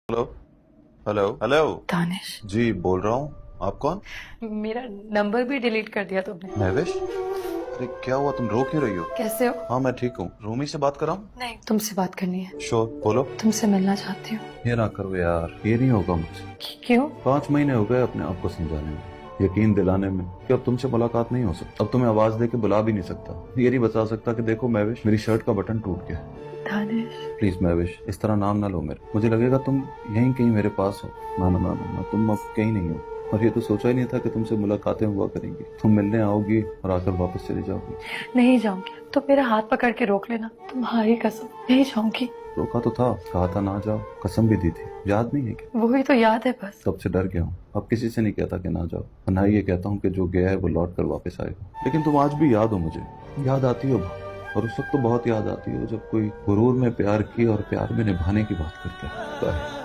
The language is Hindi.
Hello. Hello hello. Danish, ji बोल रहा हूँ। आप कौन? मेरा नंबर भी डिलीट कर दिया तुमने। महविश, अरे क्या हुआ, तुम रो क्यों रही हो? कैसे हो? हाँ मैं ठीक हूँ। रूमी से बात कर रहा हूँ। नहीं, तुमसे बात करनी है। श्योर, बोलो। तुमसे मिलना चाहती हूँ। ये ना करो यार, ये नहीं होगा मुझसे। क्यों? 5 महीने हो गए अपने आप को समझाने में, यकीन दिलाने में कि अब तुमसे मुलाकात नहीं हो सकती। अब तुम्हें आवाज दे के बुला भी नहीं सकता, ये नहीं बता सकता कि देखो महविश, मेरी शर्ट का बटन टूट गया। दानिश, प्लीज महविश, इस तरह नाम ना लो मेरे। मुझे लगेगा तुम यहीं कहीं मेरे पास हो। ना ना ना ना ना, तुम अब कहीं नहीं हो। और ये तो सोचा ही नहीं था कि तुमसे मुलाकातें हुआ करेंगी। तुम मिलने आओगी और आकर वापस चली जाओगी। नहीं जाऊंगी। तो मेरा हाथ पकड़ के रोक लेना, तुम्हारी कसम नहीं जाऊंगी। रोका तो था, कहा था ना जाओ, कसम भी दी थी, याद नहीं है क्या? वही तो याद है बस। तब से डर गया हूँ, अब किसी से नहीं कहता कि ना जाओ, और ना ही ये कहता हूँ कि जो गया है वो लौट कर वापस आएगा। लेकिन तुम आज भी याद हो मुझे, याद आती हो बहुत। और उस वक्त तो बहुत याद आती हो जब कोई गुरूर में प्यार की और प्यार में निभाने की बात करता है।